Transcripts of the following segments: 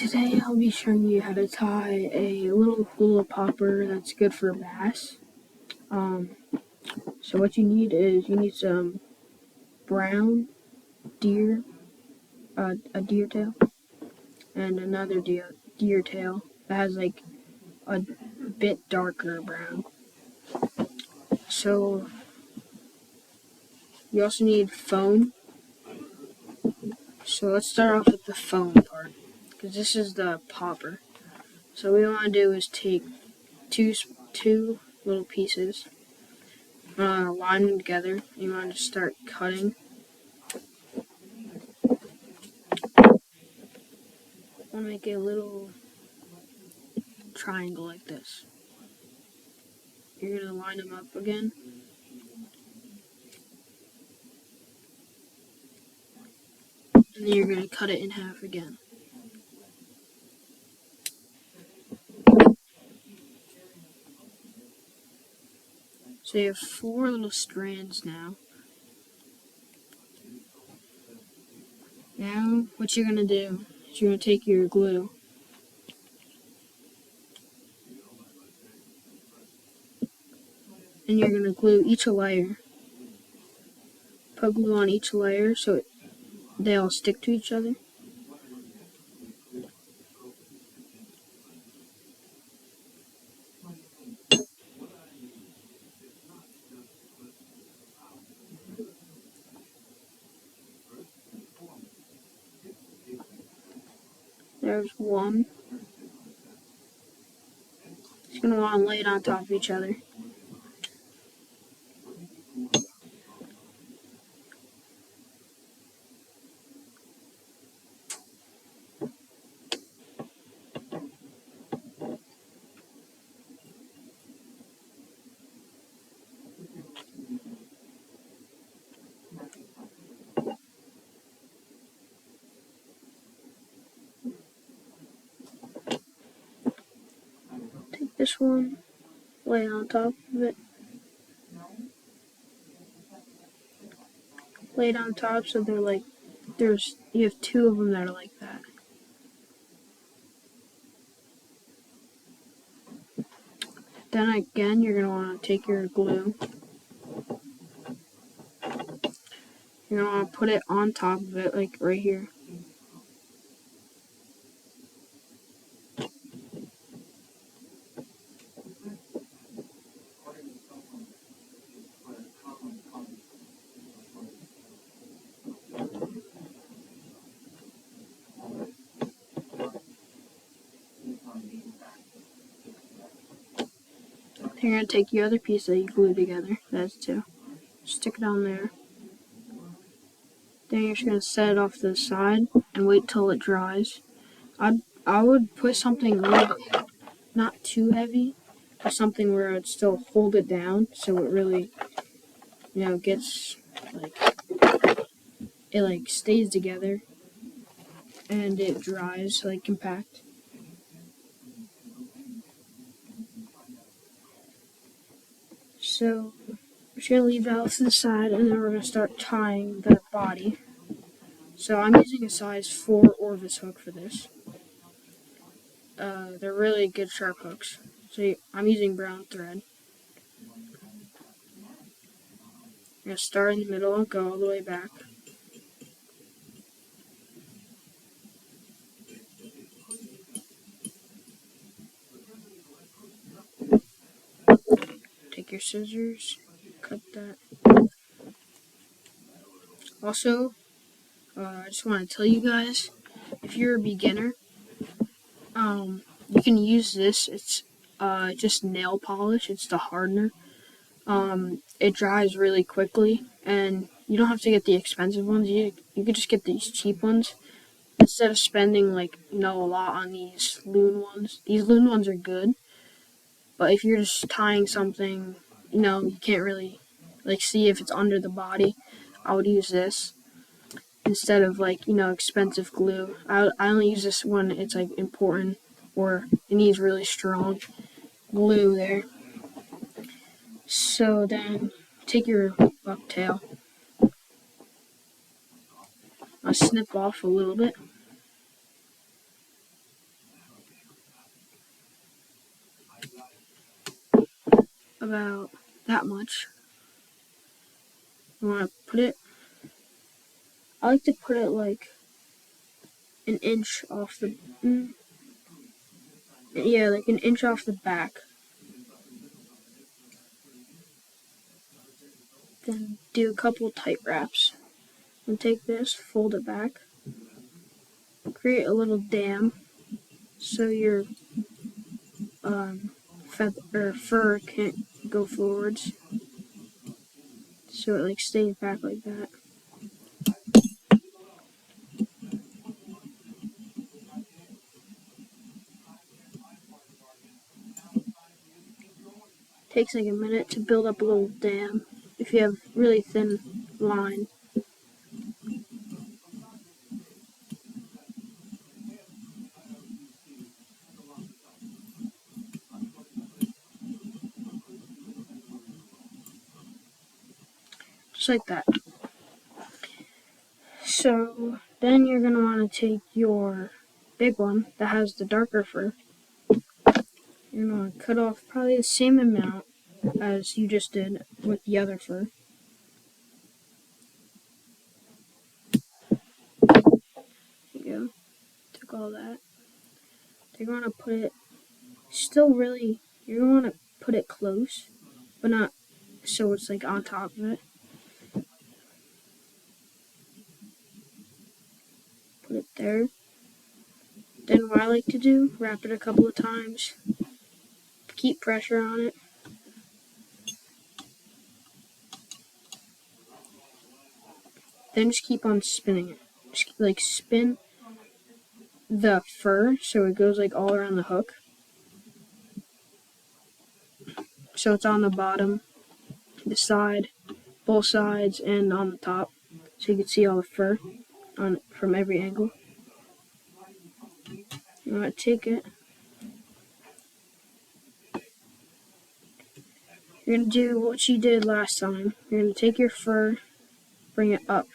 Today I'll be showing you how to tie a little hula popper that's good for bass. So what you need is some brown deer, a deer tail, and another deer tail that has like a bit darker brown. So you also need foam. So let's start off with the foam part, because this is the popper. So what we want to do is take two little pieces, line them together. You want to start cutting. I want to make a little triangle like this. You're going to line them up again. And then you're going to cut it in half again. So you have 4 little strands now. Now what you're going to do is you're going to take your glue. And you're going to glue each layer. Put glue on each layer so they all stick to each other. There's one. You're going to want to lay it on top of each other. Take this one, lay it on top of it. Lay it on top so they're like, you have 2 of them that are like that. Then again, you're going to want to take your glue. You're going to want to put it on top of it, like right here. You're going to take the other piece that you glued together, that's 2, stick it on there. Then you're just going to set it off to the side and wait till it dries. I would put something not too heavy, but something where I'd still hold it down so it really, gets it stays together and it dries compact. So we're just going to leave that off to the side, and then we're going to start tying the body. So I'm using a size 4 Orvis hook for this. They're really good sharp hooks. So I'm using brown thread. I'm going to start in the middle and go all the way back. Take your scissors, cut that. Also, I just want to tell you guys, if you're a beginner, you can use this. It's just nail polish. It's the hardener. It dries really quickly, and you don't have to get the expensive ones. You could just get these cheap ones instead of spending a lot on these loon ones. These loon ones are good, but if you're just tying something, you can't really see if it's under the body. I would use this instead of expensive glue. I only use this when it's important or it needs really strong glue there. So then take your bucktail. I'll snip off a little bit. about that much. You want to put it, I like to put it like an inch off the, yeah, like an inch off the back. Then do a couple tight wraps. And take this, fold it back, create a little dam so your fur can't go forwards. So it like stays back like that. Takes like a minute to build up a little dam if you have really thin line. Just like that. So then you're going to want to take your big one that has the darker fur. You're going to want to cut off probably the same amount as you just did with the other fur. There you go. Took all that. You're going to put it you're going to want to put it close, but not so it's like on top of it. Put it there. Then what I like to do, wrap it a couple of times, keep pressure on it. Then just keep on spinning it. Just like spin the fur so it goes like all around the hook. So it's on the bottom, the side, both sides, and on the top. So you can see all the fur from every angle. You want to take it. You're going to do what you did last time. You're going to take your fur, bring it up,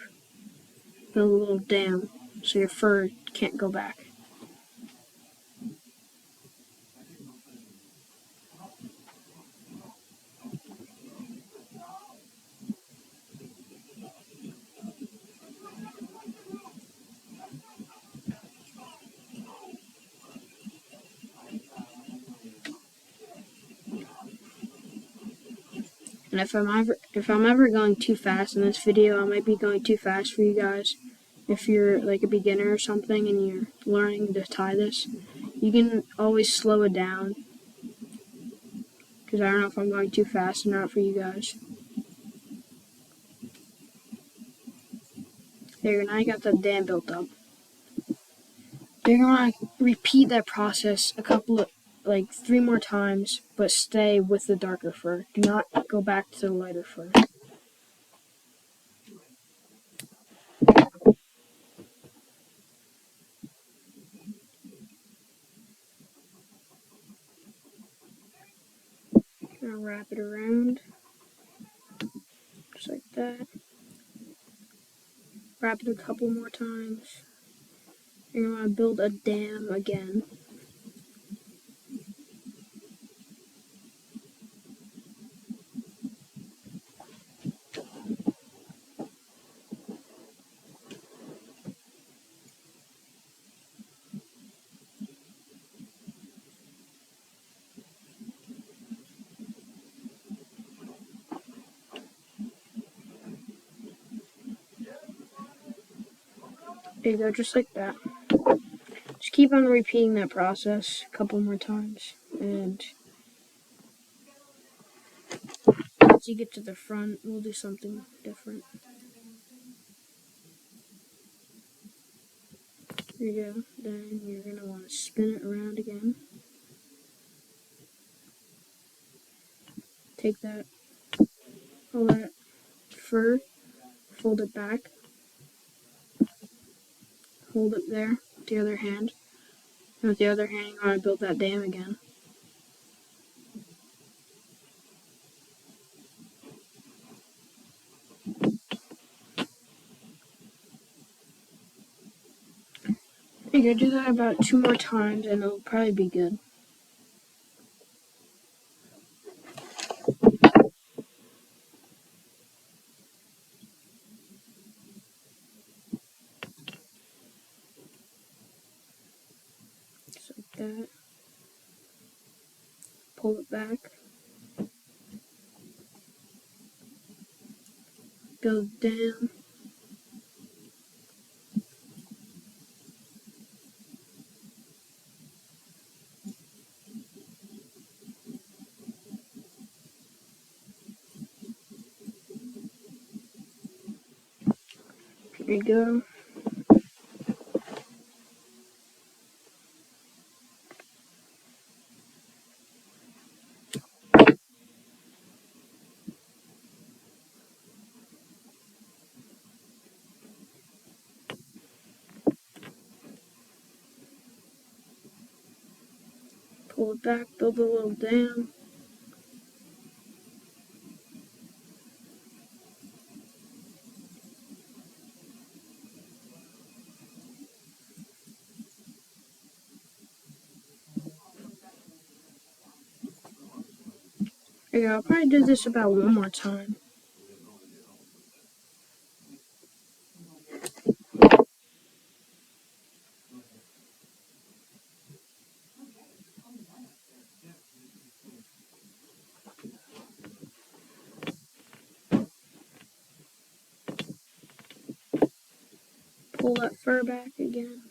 build a little dam so your fur can't go back. And if I'm ever going too fast in this video, I might be going too fast for you guys. If you're like a beginner or something and you're learning to tie this, you can always slow it down. Because I don't know if I'm going too fast or not for you guys. There, now you got the dam built up. You're gonna repeat that process like 3 more times, but stay with the darker fur. Do not go back to the lighter fur. You're gonna wrap it around, just like that. Wrap it a couple more times. You're gonna build a dam again. There you go, just like that. Just keep on repeating that process a couple more times, and once you get to the front, we'll do something different. There you go. Then you're going to want to spin it around again. Take all that fur, fold it back, hold it there with the other hand, and with the other hand you want to build that dam again. You're going to do that about 2 more times and it'll probably be good. that. Pull it back. Go down. Here we go. Pull it back, build a little dam. There you go. I'll probably do this about one more time. Pull that fur back again.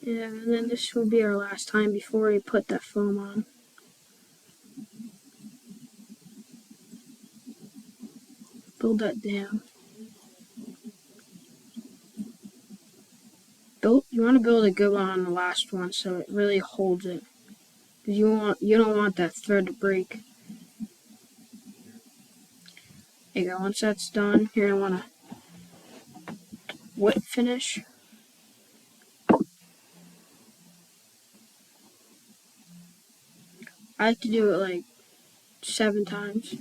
Yeah, and then this will be our last time before we put that foam on. Build that dam. You want to build a good one on the last one so it really holds it. Because you don't want that thread to break. There you go. Once that's done, you're gonna want to whip finish. I like to do it like 7 times.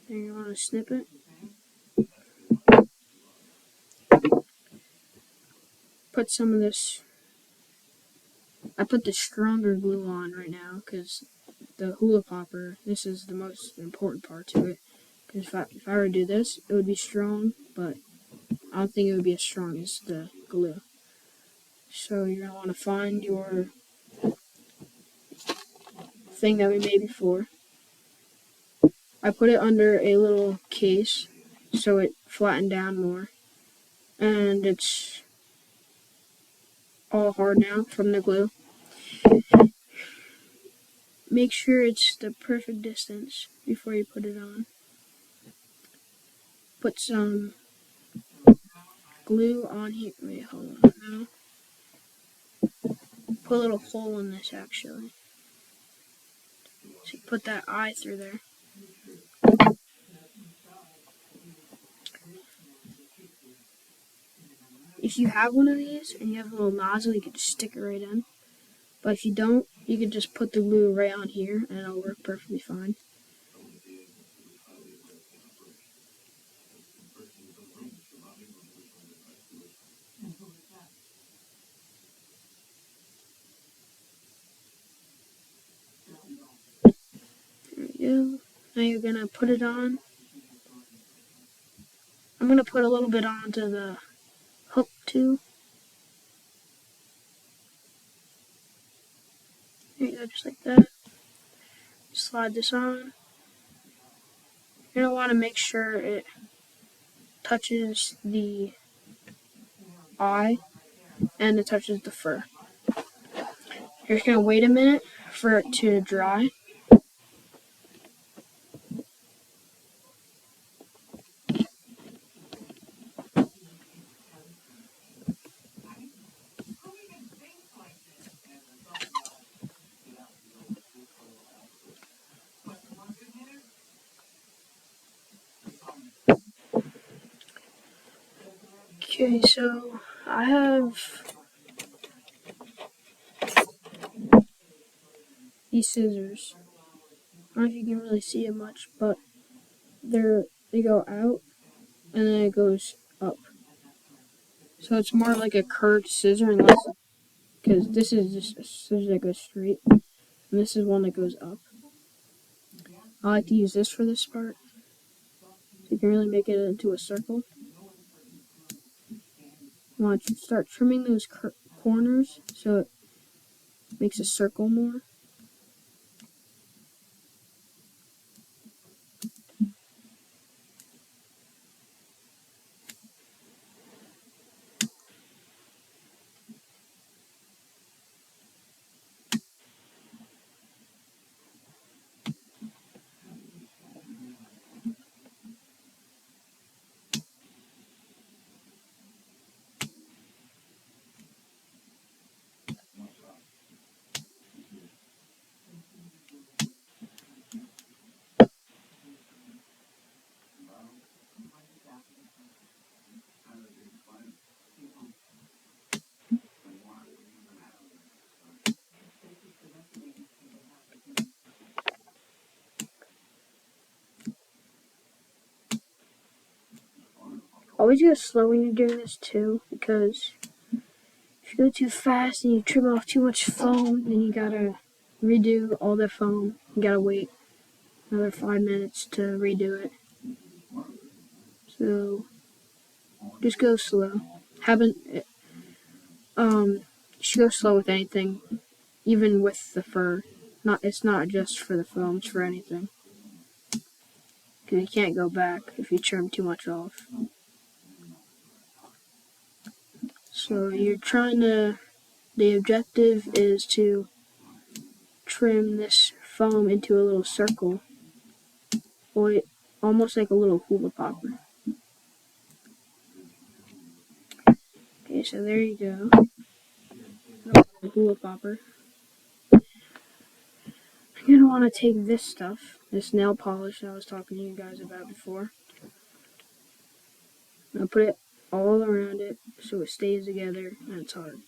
Then you want to snip it. Put some of this. I put the stronger glue on right now because the hula popper, this is the most important part to it. Because if I were to do this, it would be strong, but I don't think it would be as strong as the glue. So you're going to want to find your thing that we made before. I put it under a little case so it flattened down more. And it's all hard now from the glue. Make sure it's the perfect distance before you put it on. Put some glue on here. Wait, hold on now. Put a little hole in this actually. So you put that eye through there. If you have one of these and you have a little nozzle, you can just stick it right in. But if you don't, you can just put the glue right on here and it'll work perfectly fine. There we go. Now you're gonna put it on. I'm gonna put a little bit onto the hook too. There you go, just like that. Slide this on. You're gonna want to make sure it touches the eye and it touches the fur. You're just gonna wait a minute for it to dry. Okay, so I have these scissors. I don't know if you can really see it much, but they go out and then it goes up. So it's more like a curved scissor, unless because this is just a scissor that goes straight, and this is one that goes up. I like to use this for this part. So you can really make it into a circle. You want to start trimming those corners so it makes a circle more. Always go slow when you're doing this too, because if you go too fast and you trim off too much foam, then you gotta redo all the foam. You gotta wait another 5 minutes to redo it. So just go slow. You should go slow with anything, even with the fur. It's not just for the foam, it's for anything. Because you can't go back if you trim too much off. So the objective is to trim this foam into a little circle, or almost like a little hula popper. Okay, so there you go. Hula popper. You're gonna want to take this stuff, this nail polish that I was talking to you guys about before. I'll put it all around it so it stays together and it's hard.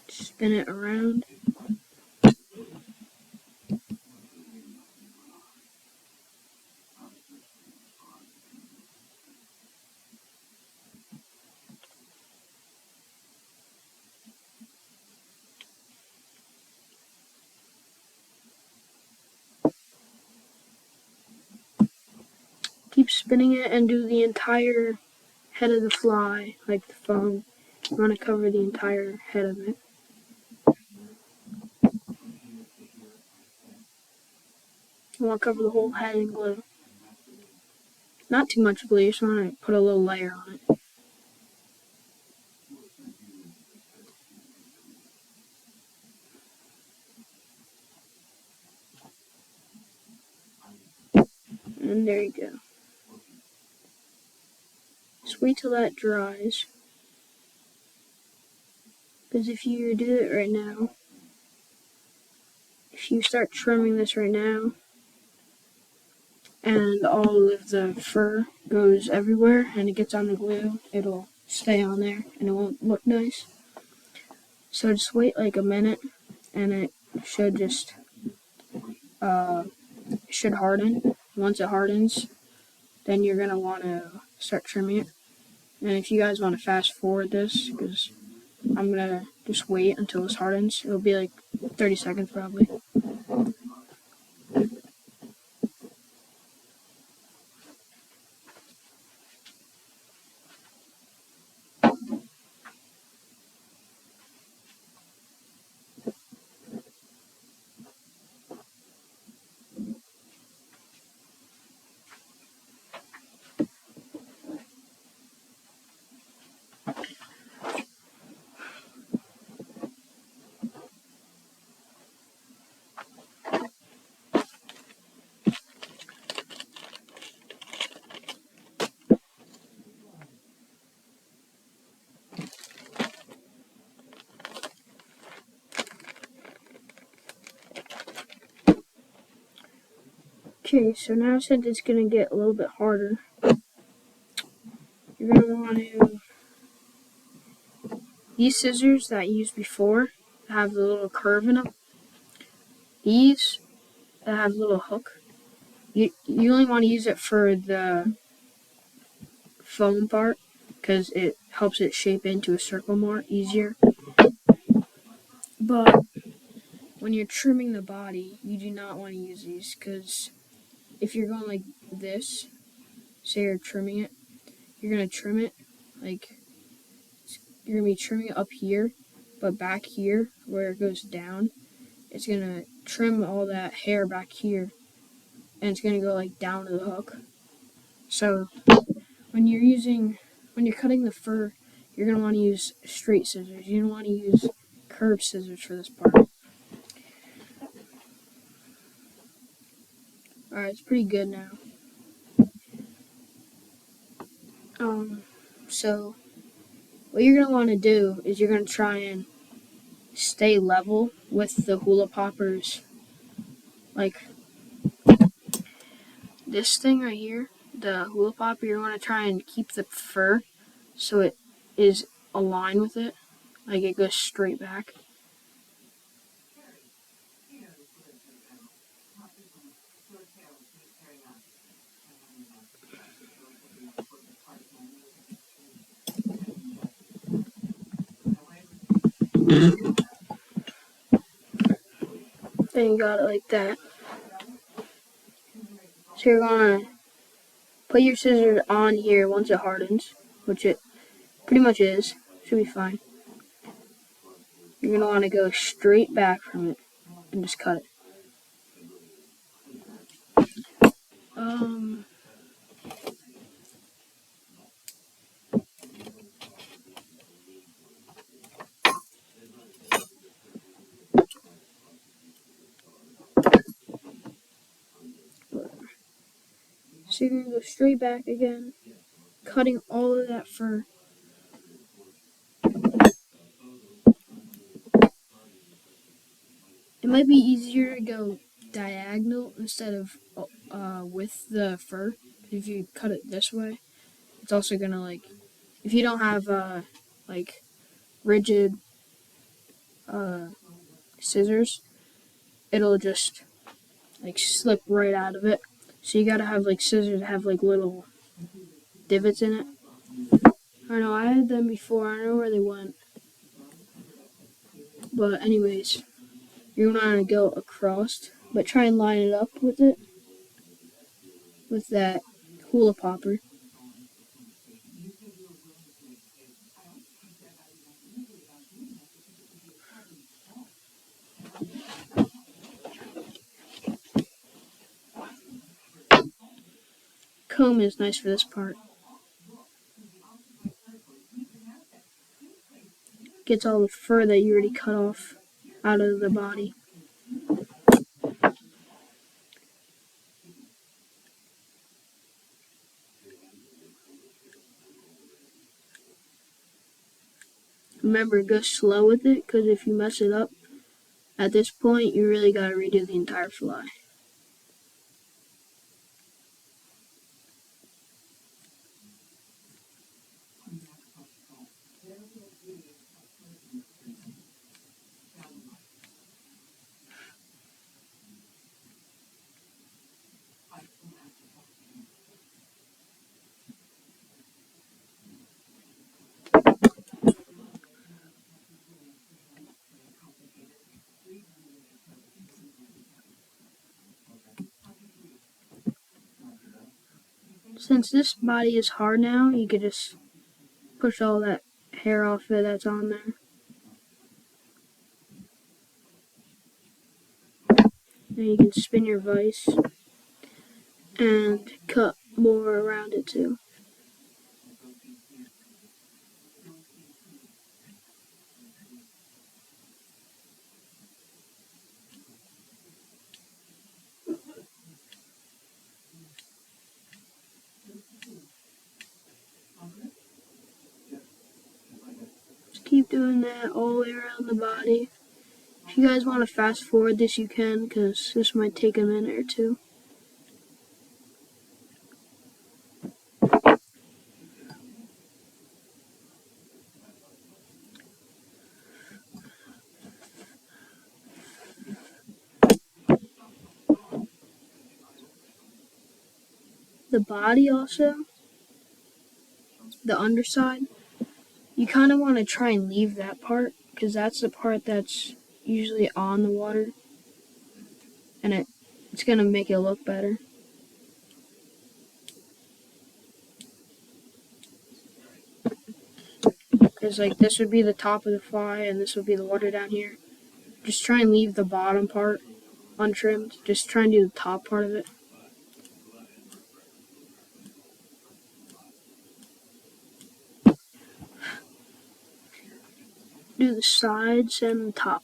Spin it around. Keep spinning it and do the entire head of the fly, like the foam. You want to cover the entire head of it. You want to cover the whole head in glue. Not too much glue, you just want to put a little layer on it. And there you go. Just wait till that dries. Because if you do it right now, if you start trimming this right now, and all of the fur goes everywhere and it gets on the glue, it'll stay on there and it won't look nice. So just wait like a minute and it should just should harden. Once it hardens, then you're gonna want to start trimming it. And if you guys want to fast forward this, because I'm gonna just wait until this hardens, it'll be like 30 seconds probably. Okay, so now since it's gonna get a little bit harder, you're gonna want to, these scissors that I used before have the little curve in them. These that have a little hook. You only want to use it for the foam part because it helps it shape into a circle more easier. But when you're trimming the body, you do not want to use these because if you're going like this, say you're trimming it, you're going to trim it like you're going to be trimming it up here, but back here where it goes down, it's going to trim all that hair back here and it's going to go like down to the hook. So when you're cutting the fur, you're going to want to use straight scissors. You don't want to use curved scissors for this part. Alright, it's pretty good now. So what you're going to want to do is you're going to try and stay level with the hula poppers. Like this thing right here, the hula popper, you're going to try and keep the fur so it is aligned with it. Like it goes straight back. Then you got it like that. So you're going to put your scissors on here once it hardens, which it pretty much is. Should be fine. You're going to want to go straight back from it and just cut it. So you're going to go straight back again, cutting all of that fur. It might be easier to go diagonal instead of with the fur. If you cut it this way, it's also gonna like, if you don't have like rigid scissors, it'll just like slip right out of it. So you gotta have like scissors that have like little divots in it. I know I had them before. I don't know where they went. But anyways, you're gonna want to go across, but try and line it up with it, with that hula popper. Comb is nice for this part. Gets all the fur that you already cut off out of the body. Remember, go slow with it, because if you mess it up, at this point, you really gotta redo the entire fly. Since this body is hard now, you could just push all that hair off it that's on there. Then you can spin your vise and cut more around it too. Just keep doing that all the way around the body. If you guys want to fast forward this, you can, because this might take a minute or two. the body also, the underside, you kind of want to try and leave that part because that's the part that's usually on the water, and it's going to make it look better. Because like this would be the top of the fly and this would be the water down here. Just try and leave the bottom part untrimmed. Just try and do the top part of it. Do the sides and the top.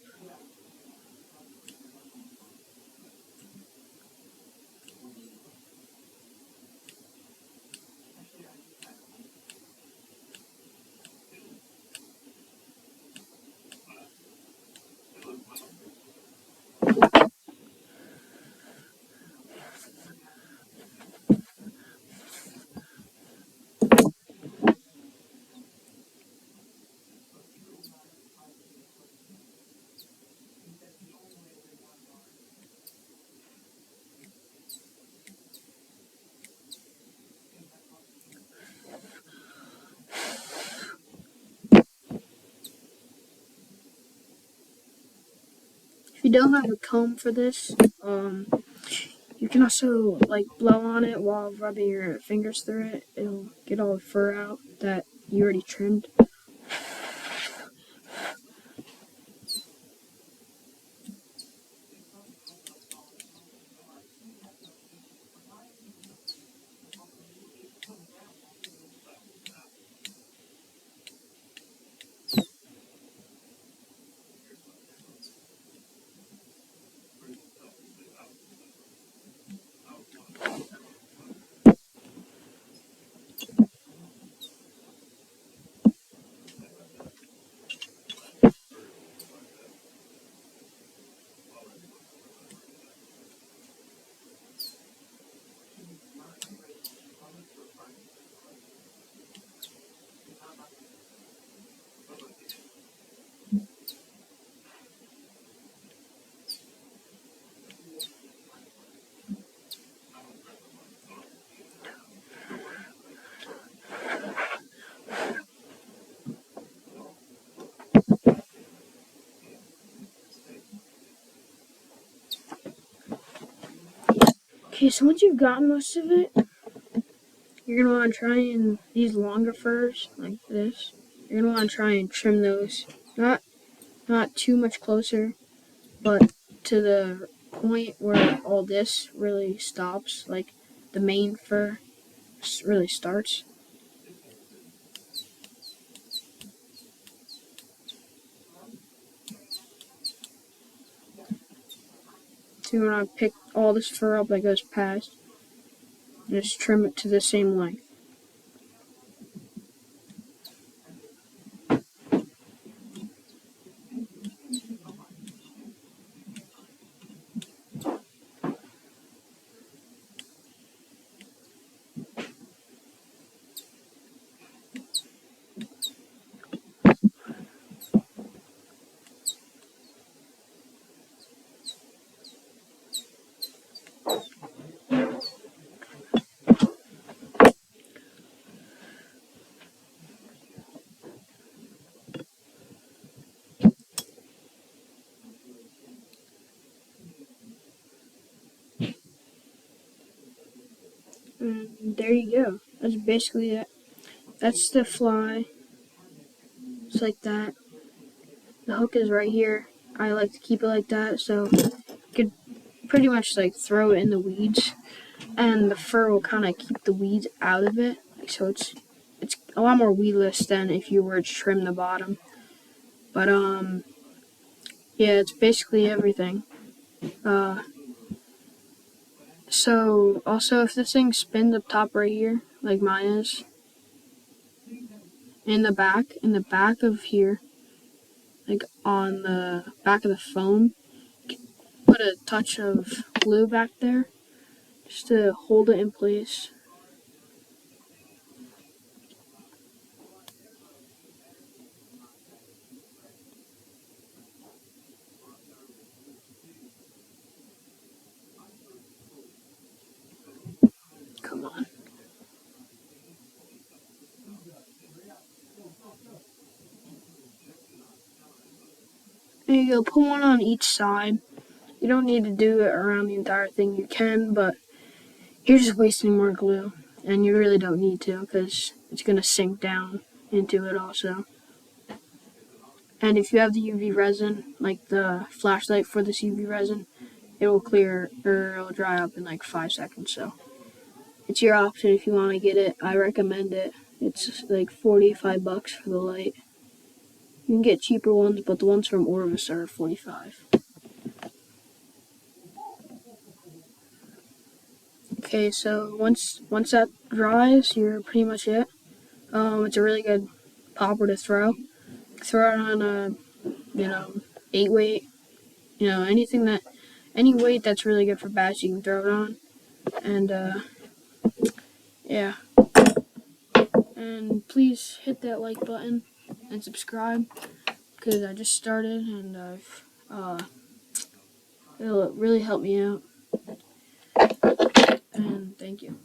If you don't have a comb for this, you can also like blow on it while rubbing your fingers through it. It'll get all the fur out that you already trimmed. Okay, so once you've gotten most of it, you're gonna want to try and these longer furs like this. You're gonna want to try and trim those, not too much closer, but to the point where all this really stops, like the main fur really starts. So you want to pick all this fur up that goes past, and just trim it to the same length. And there you go. That's basically it. That's the fly. It's like that. The hook is right here. I like to keep it like that, so you could pretty much like throw it in the weeds, and the fur will kind of keep the weeds out of it. So it's a lot more weedless than if you were to trim the bottom. But yeah, it's basically everything. So also if this thing spins up top right here, like mine is, in the back of here, like on the back of the phone, put a touch of glue back there just to hold it in place. Come on. There you go. Put one on each side. You don't need to do it around the entire thing. You can, but you're just wasting more glue. And you really don't need to because it's going to sink down into it also. And if you have the UV resin, like the flashlight for this UV resin, it will clear or it'll dry up in like 5 seconds. So it's your option if you want to get it. I recommend it. It's like $45 for the light. You can get cheaper ones, but the ones from Orvis are $45. Okay, so once that dries, you're pretty much it. It's a really good popper to throw. Throw it on a 8-weight. Any weight that's really good for bats, you can throw it on. And yeah. And please hit that like button and subscribe because I just started and it'll really help me out. And thank you.